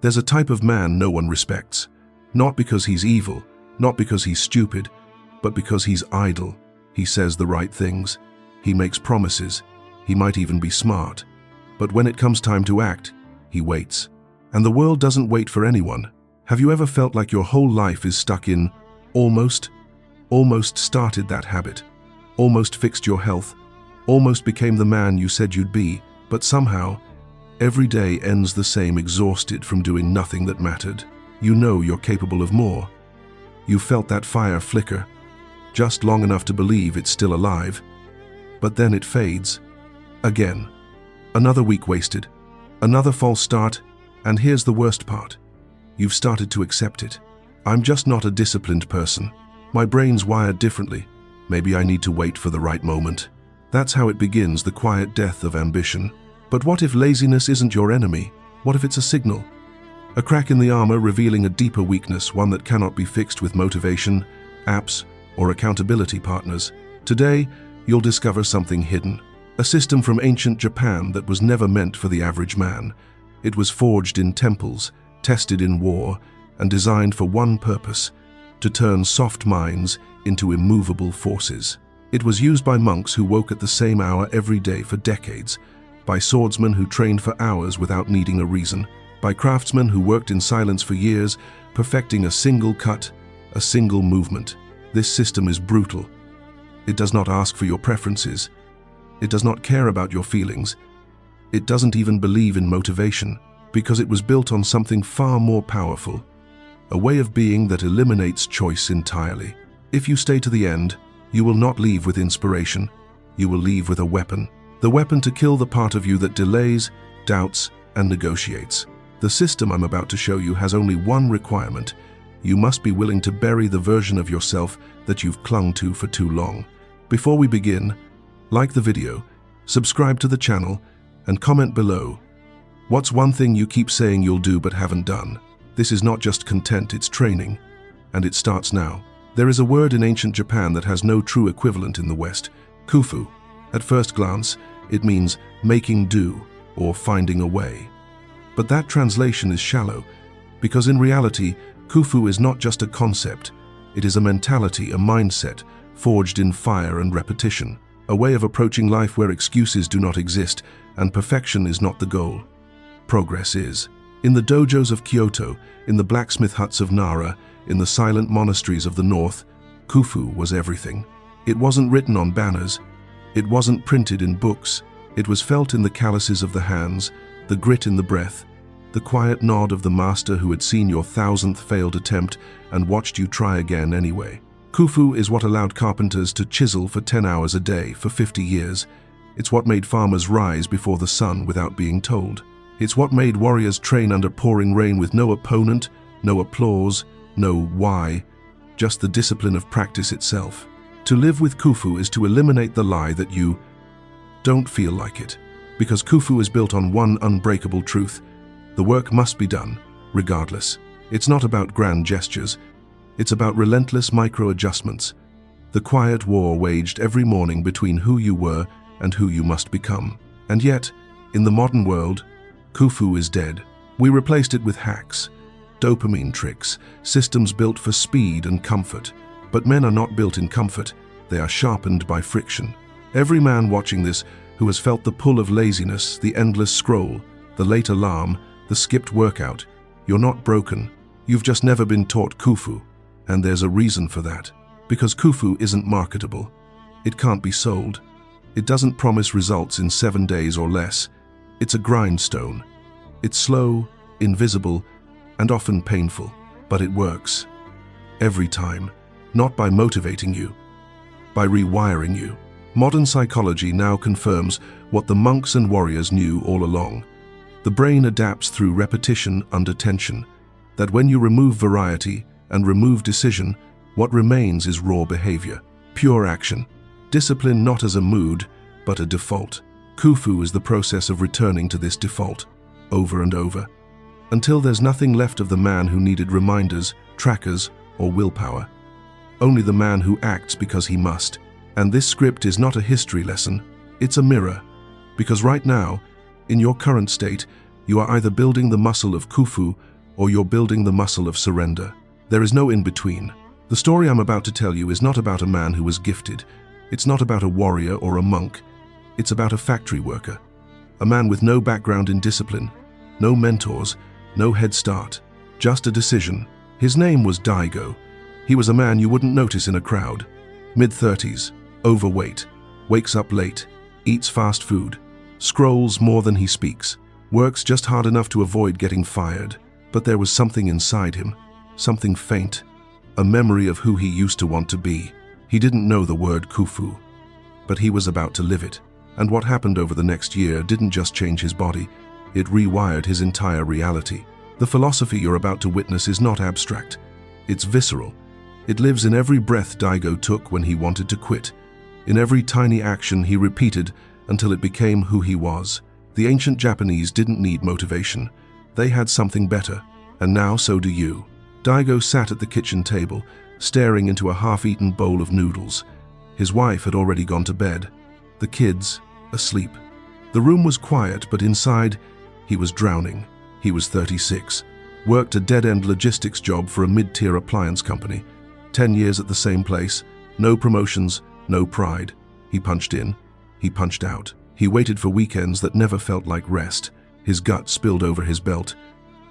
There's a type of man no one respects, not because he's evil, not because he's stupid, but because he's idle. He says the right things, he makes promises, he might even be smart. But when it comes time to act, he waits. And the world doesn't wait for anyone. Have you ever felt like your whole life is stuck in almost? Almost started that habit, almost fixed your health, almost became the man you said you'd be, but somehow, every day ends the same, exhausted from doing nothing that mattered. You know you're capable of more. You felt that fire flicker, just long enough to believe it's still alive. But then it fades. Again. Another week wasted. Another false start. And here's the worst part. You've started to accept it. I'm just not a disciplined person. My brain's wired differently. Maybe I need to wait for the right moment. That's how it begins, the quiet death of ambition. But what if laziness isn't your enemy? What if it's a signal? A crack in the armor revealing a deeper weakness, one that cannot be fixed with motivation, apps, or accountability partners. Today, you'll discover something hidden. A system from ancient Japan that was never meant for the average man. It was forged in temples, tested in war, and designed for one purpose: to turn soft minds into immovable forces. It was used by monks who woke at the same hour every day for decades, by swordsmen who trained for hours without needing a reason, by craftsmen who worked in silence for years, perfecting a single cut, a single movement. This system is brutal. It does not ask for your preferences. It does not care about your feelings. It doesn't even believe in motivation, because it was built on something far more powerful, a way of being that eliminates choice entirely. If you stay to the end, you will not leave with inspiration. You will leave with a weapon. The weapon to kill the part of you that delays, doubts, and negotiates. The system I'm about to show you has only one requirement. You must be willing to bury the version of yourself that you've clung to for too long. Before we begin, like the video, subscribe to the channel, and comment below. What's one thing you keep saying you'll do but haven't done? This is not just content, it's training. And it starts now. There is a word in ancient Japan that has no true equivalent in the West: kufu. At first glance, it means making do or finding a way. But that translation is shallow, because in reality, kufu is not just a concept. It is a mentality, a mindset, forged in fire and repetition. A way of approaching life where excuses do not exist and perfection is not the goal. Progress is. In the dojos of Kyoto, in the blacksmith huts of Nara, in the silent monasteries of the north, kufu was everything. It wasn't written on banners. It wasn't printed in books. It was felt in the calluses of the hands, the grit in the breath, the quiet nod of the master who had seen your 1000th failed attempt and watched you try again anyway. Kufu is what allowed carpenters to chisel for 10 hours a day for 50 years. It's what made farmers rise before the sun without being told. It's what made warriors train under pouring rain with no opponent, no applause, no why, just the discipline of practice itself. To live with Kufu is to eliminate the lie that you don't feel like it, because Kufu is built on one unbreakable truth: the work must be done, regardless. It's not about grand gestures. It's about relentless micro-adjustments, the quiet war waged every morning between who you were and who you must become. And yet, in the modern world, Kufu is dead. We replaced it with hacks, dopamine tricks, systems built for speed and comfort. But men are not built in comfort, they are sharpened by friction. Every man watching this who has felt the pull of laziness, the endless scroll, the late alarm, the skipped workout, you're not broken. You've just never been taught Kufu. And there's a reason for that. Because Kufu isn't marketable. It can't be sold. It doesn't promise results in 7 days or less. It's a grindstone. It's slow, invisible, and often painful. But it works. Every time. Not by motivating you, by rewiring you. Modern psychology now confirms what the monks and warriors knew all along. The brain adapts through repetition under tension. That when you remove variety and remove decision, what remains is raw behavior, pure action. Discipline not as a mood, but a default. Kufu is the process of returning to this default, over and over, until there's nothing left of the man who needed reminders, trackers, or willpower. Only the man who acts because he must. And this script is not a history lesson, it's a mirror. Because right now, in your current state, You are either building the muscle of Khufu or you're building the muscle of surrender. There is no in-between. The story I'm about to tell you is not about a man who was gifted. It's not about a warrior or a monk. It's about a factory worker. A man with no background in discipline, no mentors, no head start, just a decision. His name was Daigo. He was a man you wouldn't notice in a crowd. Mid-30s, overweight, wakes up late, eats fast food, scrolls more than he speaks, works just hard enough to avoid getting fired. But there was something inside him, something faint, a memory of who he used to want to be. He didn't know the word Khufu, but he was about to live it. And what happened over the next year didn't just change his body, it rewired his entire reality. The philosophy you're about to witness is not abstract. It's visceral. It lives in every breath Daigo took when he wanted to quit, in every tiny action he repeated until it became who he was. The ancient Japanese didn't need motivation. They had something better, and now so do you. Daigo sat at the kitchen table, staring into a half-eaten bowl of noodles. His wife had already gone to bed. The kids, asleep. The room was quiet, but inside, he was drowning. He was 36, worked a dead-end logistics job for a mid-tier appliance company. 10 years at the same place, no promotions, no pride. He punched in, he punched out. He waited for weekends that never felt like rest. His gut spilled over his belt.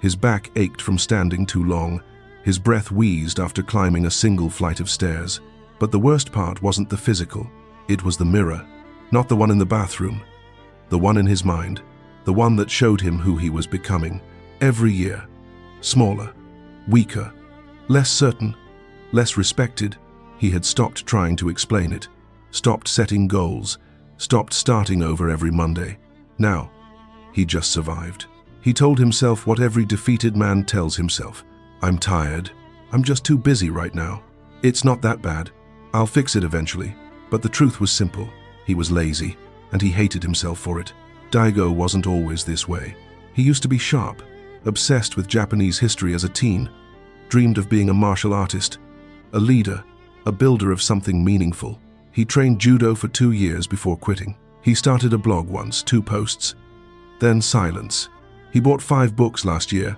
His back ached from standing too long. His breath wheezed after climbing a single flight of stairs. But the worst part wasn't the physical. It was the mirror. Not the one in the bathroom. The one in his mind. The one that showed him who he was becoming. Every year. Smaller. Weaker. Less certain. Less respected. He had stopped trying to explain it. Stopped setting goals. Stopped starting over every Monday. Now, he just survived. He told himself what every defeated man tells himself. I'm tired. I'm just too busy right now. It's not that bad. I'll fix it eventually. But the truth was simple. He was lazy, and he hated himself for it. Daigo wasn't always this way. He used to be sharp, obsessed with Japanese history as a teen, dreamed of being a martial artist, a leader, a builder of something meaningful. He trained judo for 2 years before quitting. He started a blog once, 2 posts. Then silence. He bought 5 books last year.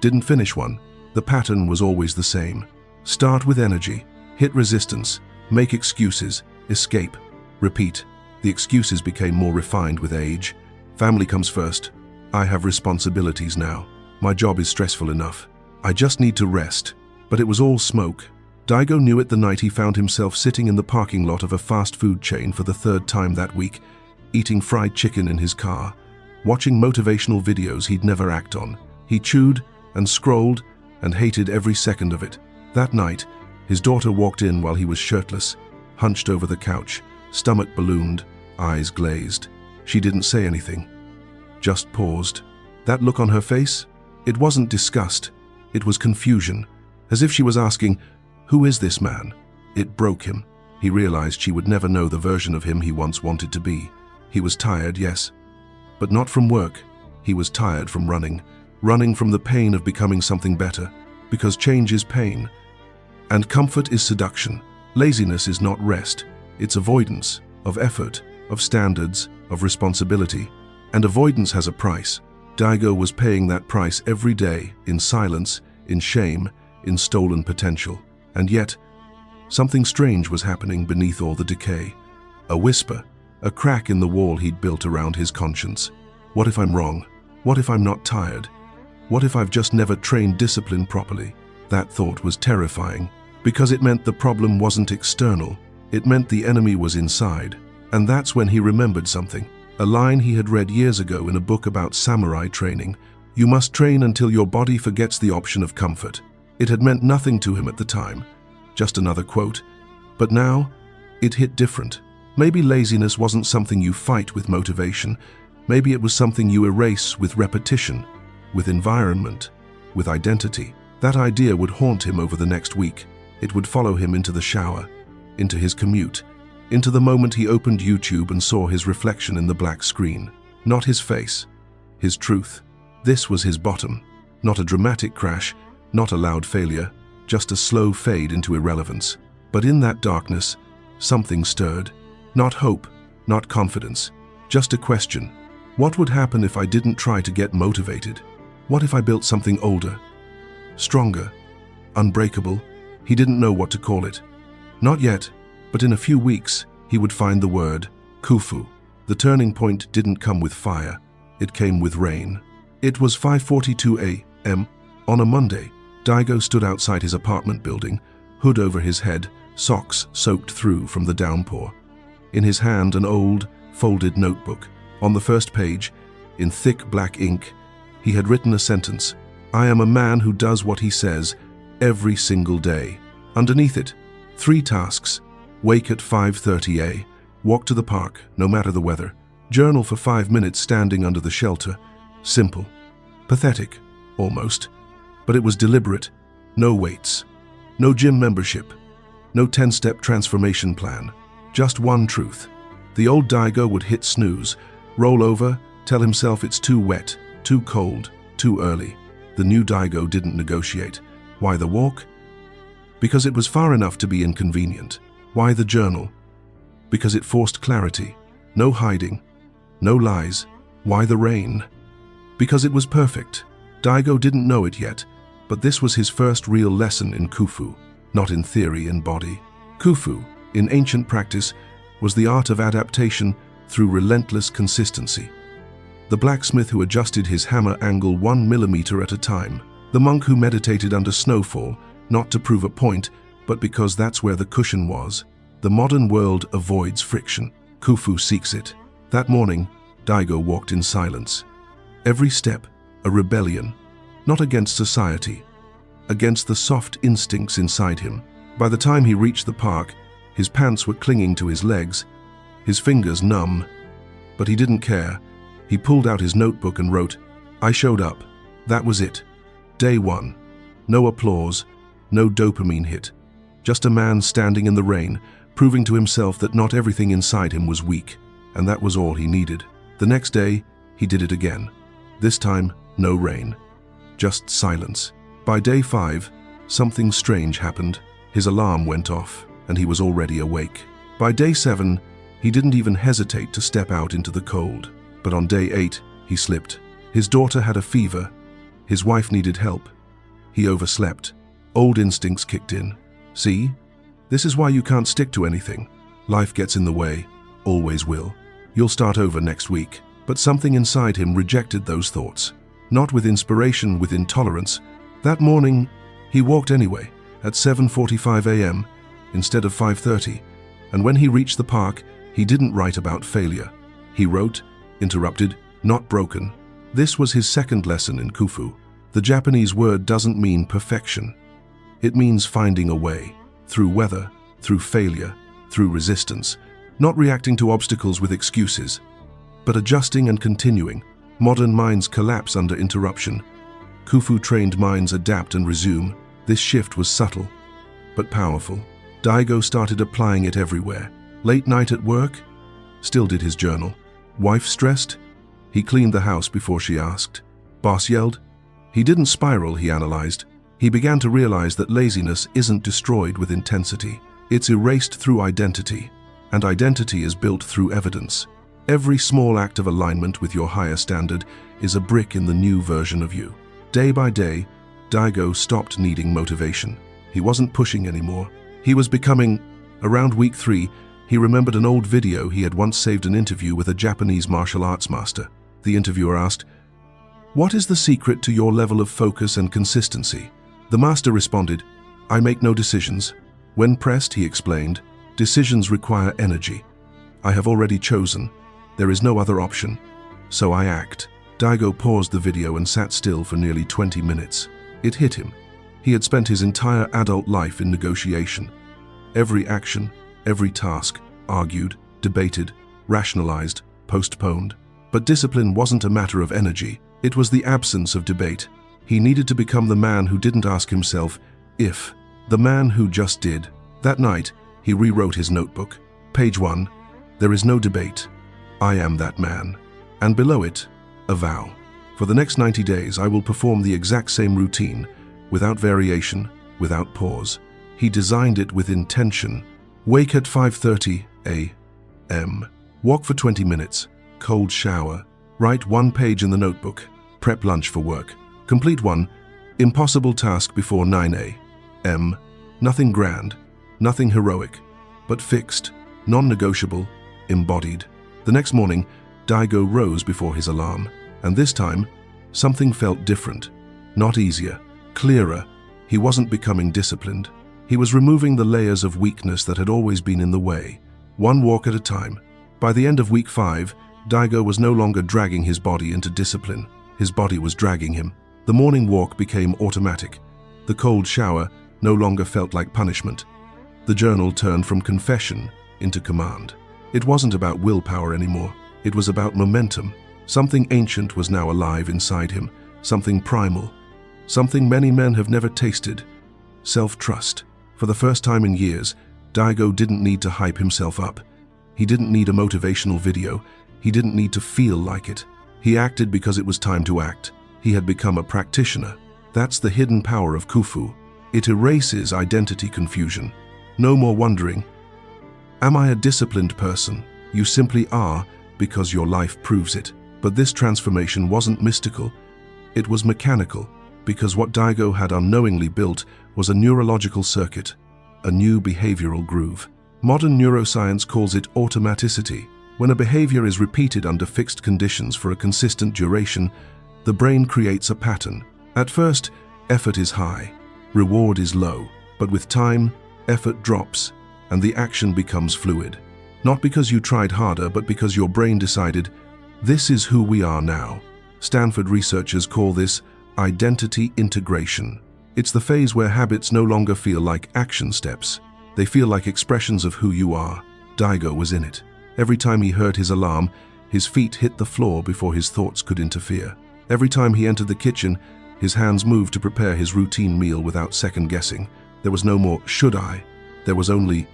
Didn't finish one. The pattern was always the same. Start with energy, hit resistance, make excuses, escape, repeat. The excuses became more refined with age. Family comes first. I have responsibilities now. My job is stressful enough. I just need to rest. But it was all smoke. Daigo knew it the night he found himself sitting in the parking lot of a fast food chain for the 3rd time that week, eating fried chicken in his car, watching motivational videos he'd never act on. He chewed and scrolled and hated every second of it. That night, his daughter walked in while he was shirtless, hunched over the couch, stomach ballooned, eyes glazed. She didn't say anything, just paused. That look on her face? It wasn't disgust, it was confusion, as if she was asking, who is this man? It broke him. He realized she would never know the version of him he once wanted to be. He was tired, yes, but not from work. He was tired from running from the pain of becoming something better, because change is pain, and comfort is seduction. Laziness is not rest, it's avoidance of effort, of standards, of responsibility, and avoidance has a price. Daigo was paying that price every day, in silence, in shame, in stolen potential. And yet, something strange was happening beneath all the decay. A whisper, a crack in the wall he'd built around his conscience. What if I'm wrong? What if I'm not tired? What if I've just never trained discipline properly? That thought was terrifying, because it meant the problem wasn't external. It meant the enemy was inside. And that's when he remembered something. A line he had read years ago in a book about samurai training. You must train until your body forgets the option of comfort. It had meant nothing to him at the time, just another quote. But now, it hit different. Maybe laziness wasn't something you fight with motivation. Maybe it was something you erase with repetition, with environment, with identity. That idea would haunt him over the next week. It would follow him into the shower, into his commute, into the moment he opened YouTube and saw his reflection in the black screen. Not his face, his truth. This was his bottom. Not a dramatic crash, not a loud failure, just a slow fade into irrelevance. But in that darkness, something stirred. Not hope, not confidence, just a question. What would happen if I didn't try to get motivated? What if I built something older, stronger, unbreakable? He didn't know what to call it. Not yet, but in a few weeks, he would find the word Kufu. The turning point didn't come with fire. It came with rain. It was 5:42 a.m. on a Monday. Daigo stood outside his apartment building, hood over his head, socks soaked through from the downpour. In his hand, an old, folded notebook. On the first page, in thick black ink, he had written a sentence: "I am a man who does what he says every single day." Underneath it, 3 tasks: wake at 5:30 a.m., walk to the park, no matter the weather, journal for 5 minutes standing under the shelter. Simple. Pathetic, almost. But it was deliberate. No weights. No gym membership. No 10-step transformation plan. Just one truth. The old Daigo would hit snooze, roll over, tell himself it's too wet, too cold, too early. The new Daigo didn't negotiate. Why the walk? Because it was far enough to be inconvenient. Why the journal? Because it forced clarity. No hiding. No lies. Why the rain? Because it was perfect. Daigo didn't know it yet, but this was his first real lesson in Kufu, not in theory and body. Kufu, in ancient practice, was the art of adaptation through relentless consistency. The blacksmith who adjusted his hammer angle 1 millimeter at a time. The monk who meditated under snowfall, not to prove a point, but because that's where the cushion was. The modern world avoids friction. Kufu seeks it. That morning, Daigo walked in silence. Every step, a rebellion, not against society, against the soft instincts inside him. By the time he reached the park, his pants were clinging to his legs, his fingers numb. But he didn't care. He pulled out his notebook and wrote, "I showed up. That was it. Day 1. No applause, no dopamine hit. Just a man standing in the rain, proving to himself that not everything inside him was weak, and that was all he needed." The next day, he did it again. This time, no rain. Just silence. By day 5, something strange happened. His alarm went off, and he was already awake. By day 7, he didn't even hesitate to step out into the cold. But on day 8, he slipped. His daughter had a fever. His wife needed help. He overslept. Old instincts kicked in. See? This is why you can't stick to anything. Life gets in the way. Always will. You'll start over next week. But something inside him rejected those thoughts. Not with inspiration, with intolerance. That morning, he walked anyway, at 7:45 a.m. instead of 5:30. And when he reached the park, he didn't write about failure. He wrote, interrupted, not broken. This was his second lesson in Kufu. The Japanese word doesn't mean perfection. It means finding a way, through weather, through failure, through resistance, not reacting to obstacles with excuses, but adjusting and continuing. Modern minds collapse under interruption. Kufu-trained minds adapt and resume. This shift was subtle, but powerful. Daigo started applying it everywhere. Late night at work? Still did his journal. Wife stressed? He cleaned the house before she asked. Boss yelled? He didn't spiral, he analyzed. He began to realize that laziness isn't destroyed with intensity. It's erased through identity, and identity is built through evidence. Every small act of alignment with your higher standard is a brick in the new version of you. Day by day, Daigo stopped needing motivation. He wasn't pushing anymore. He was becoming. Around week 3, he remembered an old video he had once saved an interview with a Japanese martial arts master. The interviewer asked, "What is the secret to your level of focus and consistency?" The master responded, "I make no decisions. When pressed," he explained, "decisions require energy. I have already chosen. There is no other option. So I act." Daigo paused the video and sat still for nearly 20 minutes. It hit him. He had spent his entire adult life in negotiation. Every action, every task, argued, debated, rationalized, postponed. But discipline wasn't a matter of energy. It was the absence of debate. He needed to become the man who didn't ask himself, if, the man who just did. That night, he rewrote his notebook. Page 1, there is no debate. I am that man. And below it, a vow. For the next 90 days, I will perform the exact same routine, without variation, without pause. He designed it with intention. Wake at 5:30 a.m. Walk for 20 minutes. Cold shower. Write 1 page in the notebook. Prep lunch for work. Complete 1 impossible task before 9 a.m. Nothing grand, nothing heroic, but fixed, non-negotiable, embodied. The next morning, Daigo rose before his alarm, and this time, something felt different. Not easier, clearer. He wasn't becoming disciplined. He was removing the layers of weakness that had always been in the way, 1 walk at a time. By the end of week 5, Daigo was no longer dragging his body into discipline. His body was dragging him. The morning walk became automatic. The cold shower no longer felt like punishment. The journal turned from confession into command. It wasn't about willpower anymore. It was about momentum. Something ancient was now alive inside him, something primal, something many men have never tasted: self-trust. For the first time in years, Daigo didn't need to hype himself up. He didn't need a motivational video. He didn't need to feel like it. He acted because it was time to act. He had become a practitioner. That's the hidden power of Kufu. It erases identity confusion. No more wondering, am I a disciplined person? You simply are, because your life proves it. But this transformation wasn't mystical. It was mechanical, because what Daigo had unknowingly built was a neurological circuit, a new behavioral groove. Modern neuroscience calls it automaticity. When a behavior is repeated under fixed conditions for a consistent duration, the brain creates a pattern. At first, effort is high, reward is low, but with time, effort drops, and the action becomes fluid. Not because you tried harder, but because your brain decided, this is who we are now. Stanford researchers call this identity integration. It's the phase where habits no longer feel like action steps. They feel like expressions of who you are. Daigo was in it. Every time he heard his alarm, his feet hit the floor before his thoughts could interfere. Every time he entered the kitchen, his hands moved to prepare his routine meal without second-guessing. There was no more should I, there was only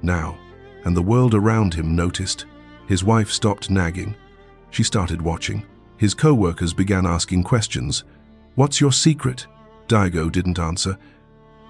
now. And the world around him noticed. His wife stopped nagging. She started watching. His co-workers began asking questions. What's your secret? Daigo didn't answer.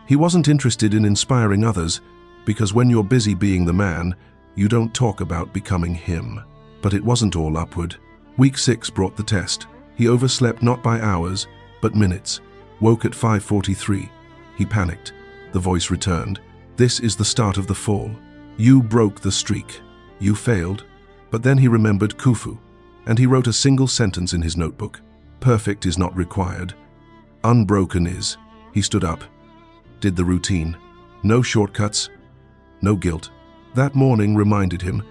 He wasn't interested in inspiring others, because when you're busy being the man, you don't talk about becoming him. But it wasn't all upward. Week 6 brought the test. He overslept not by hours, but minutes. Woke at 5:43. He panicked. The voice returned. This is the start of the fall. You broke the streak. You failed. But then he remembered Kufu, and he wrote a single sentence in his notebook. Perfect is not required. Unbroken is. He stood up, did the routine. No shortcuts, no guilt. That morning reminded him,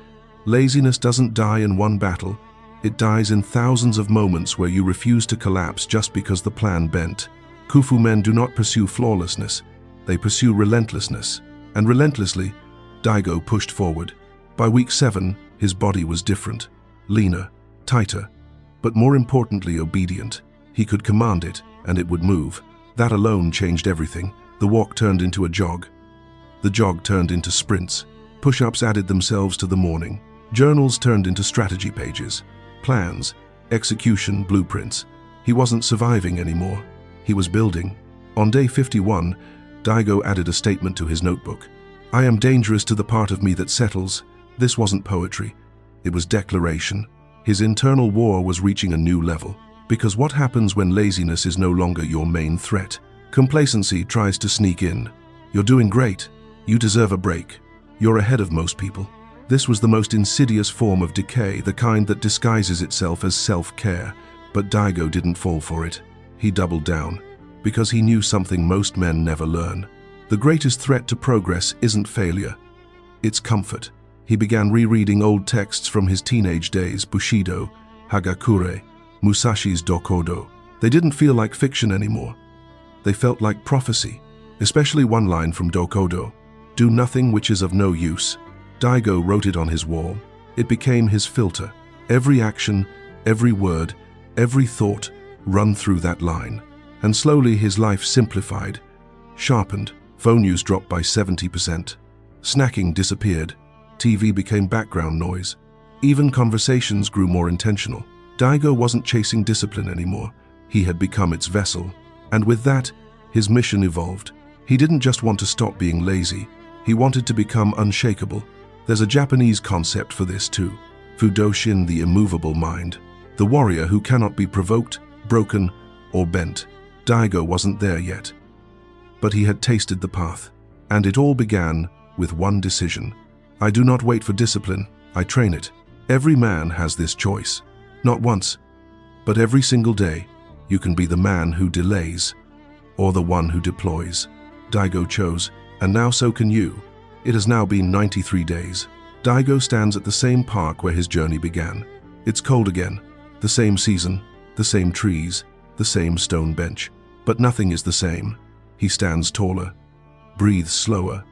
laziness doesn't die in one battle. It dies in thousands of moments where you refuse to collapse just because the plan bent. Kufu men do not pursue flawlessness. They pursue relentlessness. And relentlessly, Daigo pushed forward. By week 7, his body was different. Leaner, tighter, but more importantly obedient. He could command it, and it would move. That alone changed everything. The walk turned into a jog. The jog turned into sprints. Push-ups added themselves to the morning. Journals turned into strategy pages. Plans, execution, blueprints. He wasn't surviving anymore. He was building. On day 51, Daigo added a statement to his notebook. I am dangerous to the part of me that settles. This wasn't poetry. It was declaration. His internal war was reaching a new level. Because what happens when laziness is no longer your main threat? Complacency tries to sneak in. You're doing great. You deserve a break. You're ahead of most people. This was the most insidious form of decay, the kind that disguises itself as self-care. But Daigo didn't fall for it. He doubled down, because he knew something most men never learn. The greatest threat to progress isn't failure. It's comfort. He began rereading old texts from his teenage days, Bushido, Hagakure, Musashi's Dokodo. They didn't feel like fiction anymore. They felt like prophecy, especially one line from Dokodo. Do nothing which is of no use. Daigo wrote it on his wall. It became his filter. Every action, every word, every thought run through that line. And slowly his life simplified, sharpened. Phone use dropped by 70%. Snacking disappeared. TV became background noise. Even conversations grew more intentional. Daigo wasn't chasing discipline anymore. He had become its vessel. And with that, his mission evolved. He didn't just want to stop being lazy. He wanted to become unshakable. There's a Japanese concept for this too. Fudoshin, the immovable mind. the warrior who cannot be provoked, broken, or bent. Daigo wasn't there yet. But he had tasted the path, and it all began with one decision. I do not wait for discipline, I train it. Every man has this choice. Not once, but every single day. You can be the man who delays, or the one who deploys. Daigo chose, and now so can you. It has now been 93 days. Daigo stands at the same park where his journey began. It's cold again, the same season, the same trees, the same stone bench. But nothing is the same. He stands taller, breathes slower,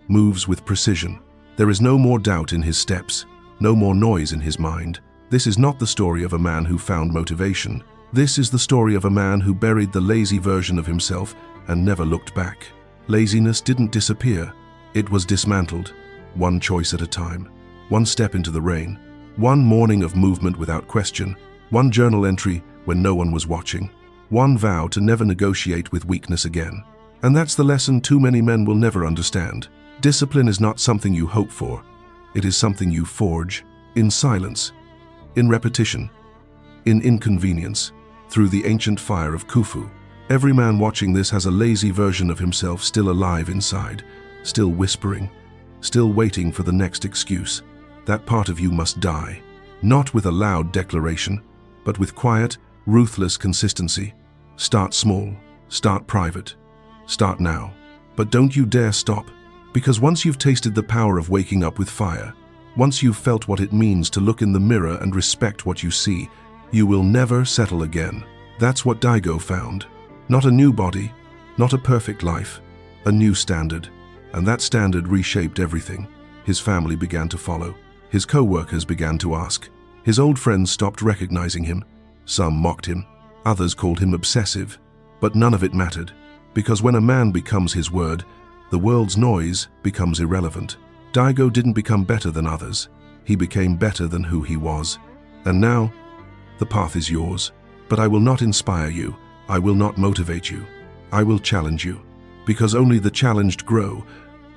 moves with precision. There is no more doubt in his steps, no more noise in his mind. This is not the story of a man who found motivation. This is the story of a man who buried the lazy version of himself and never looked back. Laziness didn't disappear. It was dismantled, one choice at a time, one step into the rain, one morning of movement without question, one journal entry when no one was watching, one vow to never negotiate with weakness again. And that's the lesson too many men will never understand. Discipline is not something you hope for. It is something you forge, in silence, in repetition, in inconvenience, through the ancient fire of Khufu. Every man watching this has a lazy version of himself still alive inside, still whispering, still waiting for the next excuse. That part of you must die, not with a loud declaration, but with quiet, ruthless consistency. Start small, start private, start now. But don't you dare stop, because once you've tasted the power of waking up with fire, once you've felt what it means to look in the mirror and respect what you see, you will never settle again. That's what Daigo found. Not a new body, not a perfect life, a new standard. And that standard reshaped everything. His family began to follow. His co-workers began to ask. His old friends stopped recognizing him. Some mocked him. Others called him obsessive. But none of it mattered, because when a man becomes his word, the world's noise becomes irrelevant. Daigo didn't become better than others. He became better than who he was. And now, the path is yours. But I will not inspire you. I will not motivate you. I will challenge you. Because only the challenged grow,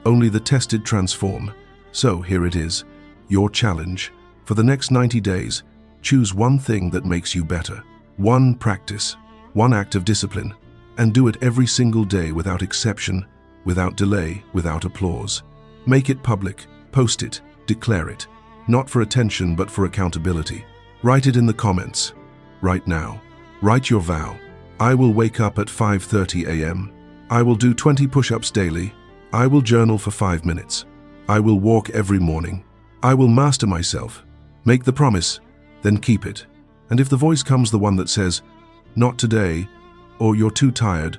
only the tested transform. So here it is, your challenge. For the next 90 days, choose one thing that makes you better. One practice, one act of discipline, and do it every single day without exception, without delay, without applause. Make it public, post it, declare it. Not for attention, but for accountability. Write it in the comments. Right now. Write your vow. I will wake up at 5:30 a.m. I will do 20 push-ups daily. I will journal for 5 minutes. I will walk every morning. I will master myself. Make the promise, then keep it. And if the voice comes, the one that says, not today, or you're too tired,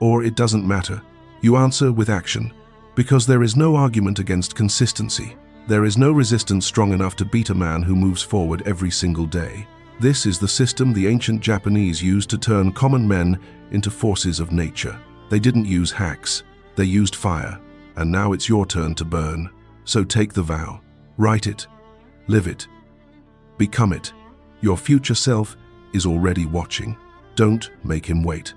or it doesn't matter, you answer with action. Because there is no argument against consistency. There is no resistance strong enough to beat a man who moves forward every single day. This is the system the ancient Japanese used to turn common men into forces of nature. They didn't use hacks, they used fire, and now it's your turn to burn. So take the vow, write it, live it, become it. Your future self is already watching. Don't make him wait.